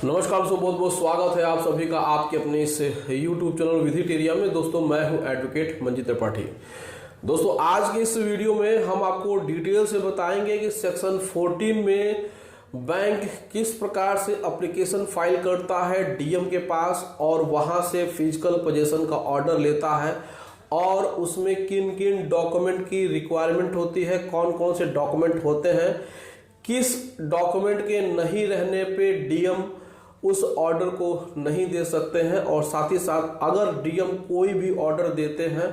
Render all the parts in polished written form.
नमस्कार दोस्तों, बहुत बहुत स्वागत है आप सभी का आपके अपने इस YouTube चैनल विधिट एरिया में। दोस्तों मैं हूं एडवोकेट मंजीत त्रिपाठी। दोस्तों आज के इस वीडियो में हम आपको डिटेल से बताएंगे कि सेक्शन 14 में बैंक किस प्रकार से एप्लीकेशन फाइल करता है डीएम के पास और वहां से फिजिकल पोजीशन का ऑर्डर लेता है और उसमें किन किन डॉक्यूमेंट की रिक्वायरमेंट होती है, कौन कौन से डॉक्यूमेंट होते हैं, किस डॉक्यूमेंट के नहीं रहने पे डीएम उस ऑर्डर को नहीं दे सकते हैं, और साथ ही साथ अगर डीएम कोई भी ऑर्डर देते हैं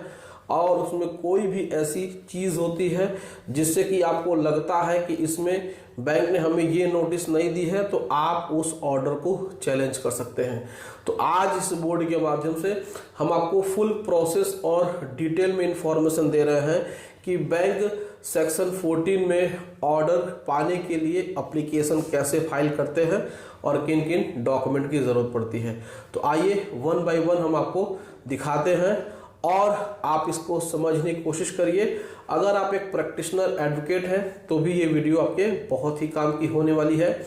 और उसमें कोई भी ऐसी चीज होती है जिससे कि आपको लगता है कि इसमें बैंक ने हमें ये नोटिस नहीं दी है, तो आप उस ऑर्डर को चैलेंज कर सकते हैं। तो आज इस बोर्ड के माध्यम से हम आपको फुल प्रोसेस और डिटेल में इंफॉर्मेशन दे रहे हैं कि बैंक सेक्शन 14 में ऑर्डर पाने के लिए एप्लीकेशन कैसे फाइल करते हैं और किन किन डॉक्यूमेंट की ज़रूरत पड़ती है। तो आइए वन बाय वन हम आपको दिखाते हैं और आप इसको समझने की कोशिश करिए। अगर आप एक प्रैक्टिशनर एडवोकेट हैं तो भी ये वीडियो आपके बहुत ही काम की होने वाली है,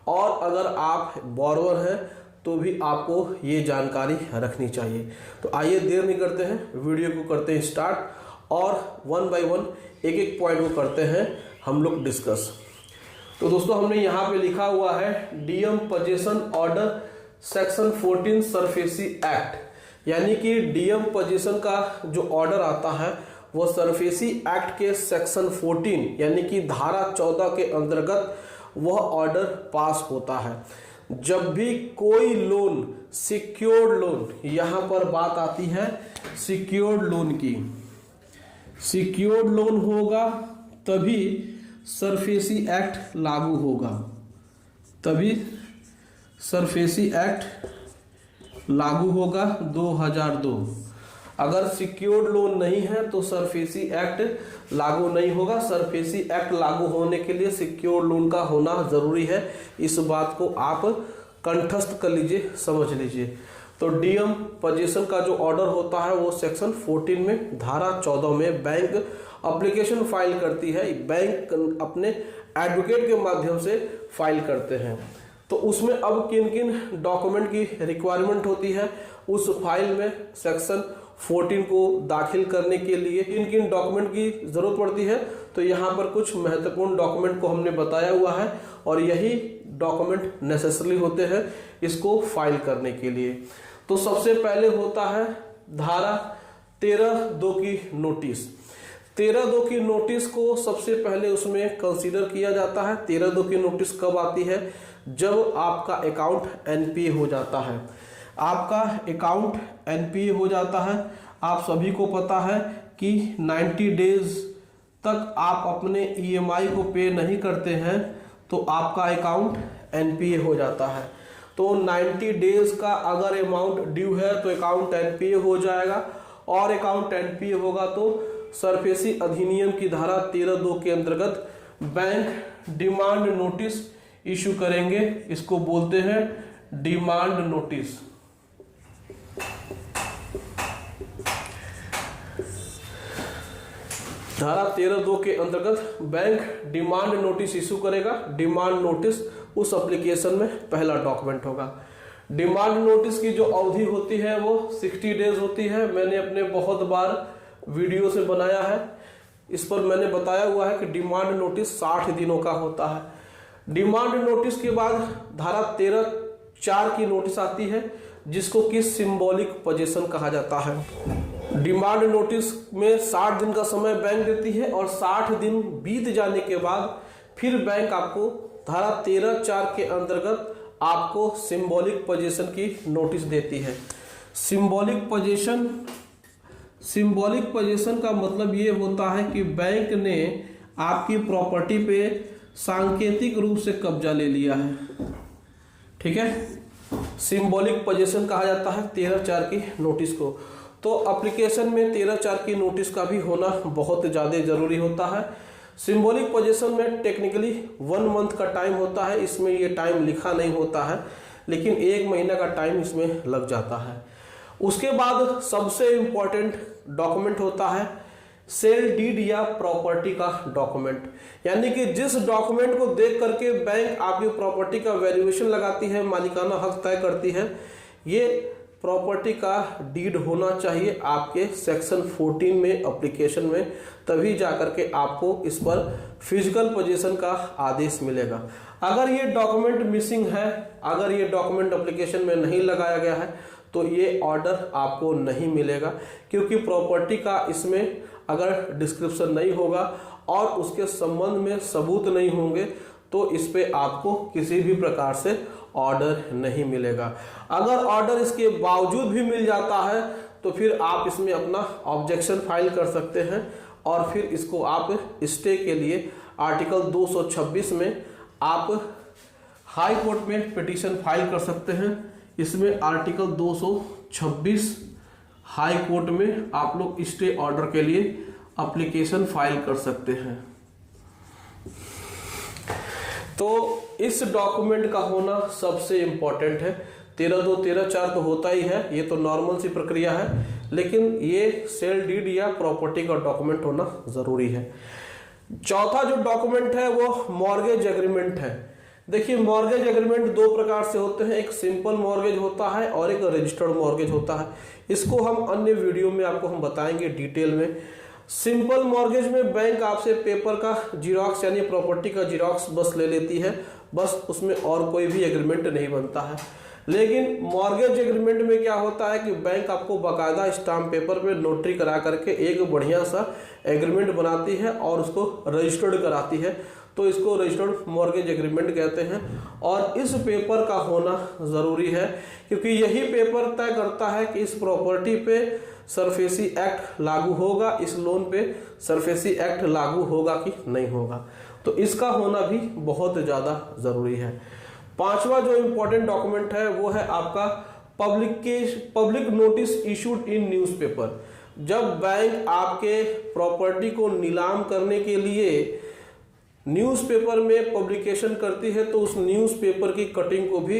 और अगर आप बोरोवर हैं तो भी आपको ये जानकारी रखनी चाहिए। तो आइए देर नहीं करते हैं, वीडियो को करते हैं स्टार्ट और वन बाय वन एक एक पॉइंट को करते हैं हम लोग डिस्कस। तो दोस्तों हमने यहाँ पे लिखा हुआ है DM position order section 14 SARFAESI act, यानी कि डीएम पोजीशन का जो ऑर्डर आता है वो सरफेसी एक्ट के सेक्शन 14 यानी कि धारा 14 के अंतर्गत वह ऑर्डर पास होता है। जब भी कोई लोन सिक्योर्ड लोन, यहाँ पर बात आती है सिक्योर्ड लोन की, सिक्योर्ड लोन होगा तभी सरफेसी एक्ट लागू होगा, तभी सरफेसी एक्ट लागू होगा 2002। अगर सिक्योर्ड लोन नहीं है तो सरफेसी एक्ट लागू नहीं होगा। सरफेसी एक्ट लागू होने के लिए सिक्योर्ड लोन का होना जरूरी है, इस बात को आप कंठस्थ कर लीजिए, समझ लीजिए। तो डीएम पोजीशन का जो ऑर्डर होता है वो सेक्शन 14 में धारा 14 में बैंक एप्लीकेशन फाइल करती है, बैंक अपने एडवोकेट के माध्यम से फाइल करते हैं। तो उसमें अब किन किन डॉक्यूमेंट की रिक्वायरमेंट होती है, उस फाइल में सेक्शन 14 को दाखिल करने के लिए किन किन डॉक्यूमेंट की जरूरत पड़ती है, तो यहाँ पर कुछ महत्वपूर्ण डॉक्यूमेंट को हमने बताया हुआ है और यही डॉक्यूमेंट नेसेसरी होते हैं इसको फाइल करने के लिए। तो सबसे पहले होता है धारा 13(2) की नोटिस। 13(2) की नोटिस को सबसे पहले उसमें कंसीडर किया जाता है। 13(2) की नोटिस कब आती है? जब आपका अकाउंट एनपीए हो जाता है। आपका अकाउंट एनपीए हो जाता है, आप सभी को पता है कि 90 डेज तक आप अपने ईएमआई को पे नहीं करते हैं तो आपका अकाउंट एनपीए हो जाता है। तो 90 डेज का अगर अमाउंट ड्यू है तो अकाउंट एनपीए हो जाएगा, और अकाउंट एनपीए होगा तो सरफेसी अधिनियम की धारा 13(2) के अंतर्गत बैंक डिमांड नोटिस इशू करेंगे। इसको बोलते हैं डिमांड नोटिस। धारा 13(2) के अंतर्गत बैंक डिमांड नोटिस इशू करेगा। डिमांड नोटिस उस एप्लीकेशन में पहला डॉक्यूमेंट होगा। डिमांड नोटिस की जो अवधि होती है वो 60 डेज होती है। मैंने अपने बहुत बार वीडियो से बनाया है, इस पर मैंने बताया हुआ है कि डिमांड नोटिस 60 दिनों का होता है। डिमांड नोटिस के बाद धारा 13(4) की नोटिस आती है जिसको कि सिंबॉलिक पोजीशन कहा जाता है। डिमांड नोटिस में 60 दिन का समय बैंक देती है और 60 दिन बीत जाने के बाद फिर बैंक आपको धारा 13(4) के अंतर्गत आपको सिंबॉलिक पोजीशन की नोटिस देती है। सिंबॉलिक पोजीशन का मतलब ये होता है कि बैंक ने आपकी प्रॉपर्टी पे सांकेतिक रूप से कब्जा ले लिया है, ठीक है। सिंबॉलिक पोजीशन कहा जाता है 13(4) की नोटिस को। तो एप्लीकेशन में 13(4) की नोटिस का भी होना बहुत ज़्यादा जरूरी होता है। सिंबॉलिक पोजीशन में टेक्निकली 1 मंथ का टाइम होता है, इसमें ये टाइम लिखा नहीं होता है, लेकिन 1 महीना का टाइम इसमें लग जाता है। उसके बाद सबसे इम्पोर्टेंट डॉक्यूमेंट होता है सेल डीड या प्रॉपर्टी का डॉक्यूमेंट, यानी कि जिस डॉक्यूमेंट को देख करके बैंक आपकी प्रॉपर्टी का वैल्यूएशन लगाती है, मालिकाना हक तय करती है, ये प्रॉपर्टी का डीड होना चाहिए आपके सेक्शन 14 में एप्लीकेशन में, तभी जाकर के आपको इस पर फिजिकल पोजीशन का आदेश मिलेगा। अगर ये डॉक्यूमेंट मिसिंग है, अगर ये डॉक्यूमेंट एप्लीकेशन में नहीं लगाया गया है, तो ये ऑर्डर आपको नहीं मिलेगा, क्योंकि प्रॉपर्टी का इसमें अगर डिस्क्रिप्शन नहीं होगा और उसके संबंध में सबूत नहीं होंगे तो इस पे आपको किसी भी प्रकार से ऑर्डर नहीं मिलेगा। अगर ऑर्डर इसके बावजूद भी मिल जाता है तो फिर आप इसमें अपना ऑब्जेक्शन फाइल कर सकते हैं और फिर इसको आप स्टे के लिए आर्टिकल 226 में आप हाई कोर्ट में पिटीशन फाइल कर सकते हैं। इसमें आर्टिकल 226 हाई कोर्ट में आप लोग स्टे ऑर्डर के लिए एप्लीकेशन फाइल कर सकते हैं। तो इस डॉक्यूमेंट का होना सबसे इंपॉर्टेंट है। 13(2) 13(4) तो होता ही है, ये तो नॉर्मल सी प्रक्रिया है, लेकिन ये सेल डीड या प्रॉपर्टी का डॉक्यूमेंट होना जरूरी है। चौथा जो डॉक्यूमेंट है वो मॉर्गेज एग्रीमेंट है। देखिए, मॉर्गेज एग्रीमेंट दो प्रकार से होते हैं, एक सिंपल मॉर्गेज होता है और एक रजिस्टर्ड मॉर्गेज होता है। इसको हम अन्य वीडियो में आपको हम बताएंगे डिटेल में। सिंपल मॉर्गेज में बैंक आपसे पेपर का जिरॉक्स यानी प्रॉपर्टी का जिरॉक्स बस ले लेती है, बस उसमें और कोई भी एग्रीमेंट नहीं बनता है। लेकिन मॉर्गेज एग्रीमेंट में क्या होता है कि बैंक आपको बाकायदा स्टाम्प पेपर पे नोटरी करा करके एक बढ़िया सा एग्रीमेंट बनाती है और उसको रजिस्टर्ड कराती है, तो इसको रजिस्टर्ड मॉर्गेज एग्रीमेंट कहते हैं। और इस पेपर का होना ज़रूरी है, क्योंकि यही पेपर तय करता है कि इस प्रॉपर्टी पे सरफेसी एक्ट लागू होगा, इस लोन पे सरफेसी एक्ट लागू होगा कि नहीं होगा। तो इसका होना भी बहुत ज़्यादा ज़रूरी है। पांचवा जो इम्पोर्टेंट डॉक्यूमेंट है वो है आपका public notice issued in newspaper. जब बैंक आपके प्रॉपर्टी को नीलाम करने के लिए न्यूज़पेपर में पब्लिकेशन करती है, तो उस न्यूज़पेपर की कटिंग को भी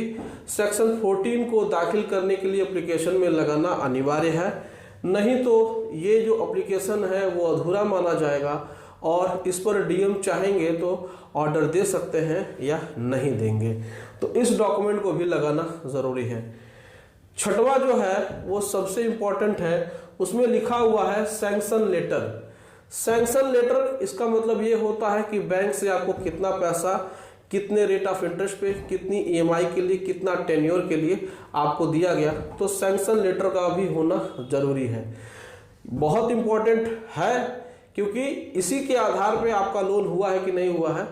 सेक्शन 14 को दाखिल करने के लिए एप्लीकेशन में लगाना अनिवार्य है, नहीं तो ये जो एप्लीकेशन है वो अधूरा माना जाएगा और इस पर डीएम चाहेंगे तो ऑर्डर दे सकते हैं या नहीं देंगे। तो इस डॉक्यूमेंट को भी लगाना ज़रूरी है। छठवां जो है वो सबसे इम्पोर्टेंट है, उसमें लिखा हुआ है सैंक्शन लेटर। सैंक्शन लेटर, इसका मतलब ये होता है कि बैंक से आपको कितना पैसा, कितने रेट ऑफ इंटरेस्ट पे, कितनी ईएमआई के लिए, कितना टेन्योर के लिए आपको दिया गया, तो सैंक्शन लेटर का भी होना जरूरी है। बहुत इंपॉर्टेंट है, क्योंकि इसी के आधार पे आपका लोन हुआ है कि नहीं हुआ है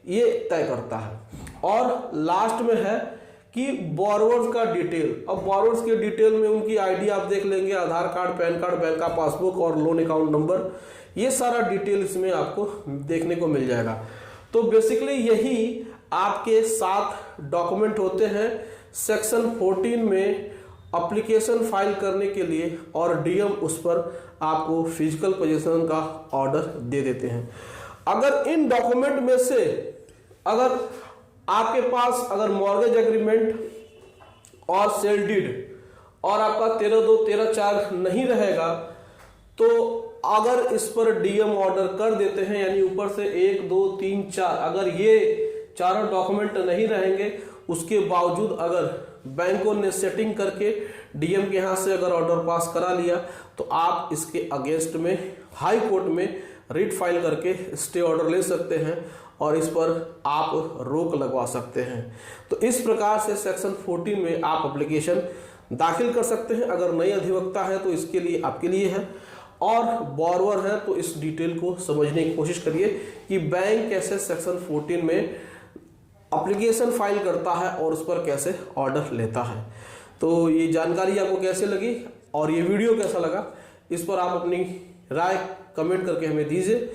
ये तय करता है। और लास्ट में है कि बोरोवर्स का डिटेल। अब बोरोवर्स के डिटेल में उनकी आईडी आप देख लेंगे, आधार कार्ड, पैन कार्ड, बैंक का पासबुक और लोन अकाउंट नंबर, ये सारा डिटेल इसमें आपको देखने को मिल जाएगा। तो बेसिकली यही आपके 7 डॉक्यूमेंट होते हैं सेक्शन 14 में एप्लीकेशन फाइल करने के लिए, और डीएम उस पर आपको फिजिकल पोजीशन का ऑर्डर दे देते हैं। अगर इन डॉक्यूमेंट में से अगर आपके पास अगर मॉर्गेज एग्रीमेंट और सेल डीड और आपका 13(2) 13(4) नहीं रहेगा, तो अगर इस पर डीएम ऑर्डर कर देते हैं, यानी ऊपर से 1 2 3 4, अगर ये चारों डॉक्यूमेंट नहीं रहेंगे, उसके बावजूद अगर बैंकों ने सेटिंग करके डीएम के यहाँ से अगर ऑर्डर पास करा लिया, तो आप इसके अगेंस्ट में हाई कोर्ट में रिट फाइल करके स्टे ऑर्डर ले सकते हैं और इस पर आप रोक लगवा सकते हैं। तो इस प्रकार से सेक्शन 14 में आप एप्लीकेशन दाखिल कर सकते हैं। अगर नई अधिवक्ता है तो इसके लिए आपके लिए है, और बोरोवर है तो इस डिटेल को समझने की कोशिश करिए कि बैंक कैसे सेक्शन 14 में एप्लीकेशन फाइल करता है और उस पर कैसे ऑर्डर लेता है। तो ये जानकारी आपको कैसे लगी और ये वीडियो कैसा लगा, इस पर आप अपनी राय कमेंट करके हमें दीजिए।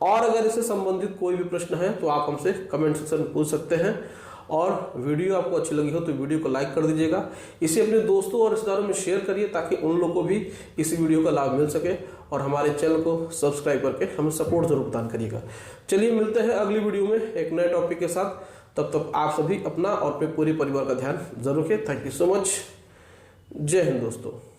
और अगर इससे संबंधित कोई भी प्रश्न है तो आप हमसे कमेंट सेक्शन में पूछ सकते हैं। और वीडियो आपको अच्छी लगी हो तो वीडियो को लाइक कर दीजिएगा, इसे अपने दोस्तों और रिश्तेदारों में शेयर करिए ताकि उन लोगों को भी इस वीडियो का लाभ मिल सके, और हमारे चैनल को सब्सक्राइब करके हमें सपोर्ट जरूर प्रदान करिएगा। चलिए मिलते हैं अगली वीडियो में एक नए टॉपिक के साथ। तब तक आप सभी अपना और अपने पूरे परिवार का ध्यान जरूर रखें। Thank you so much. जय हिंद दोस्तों।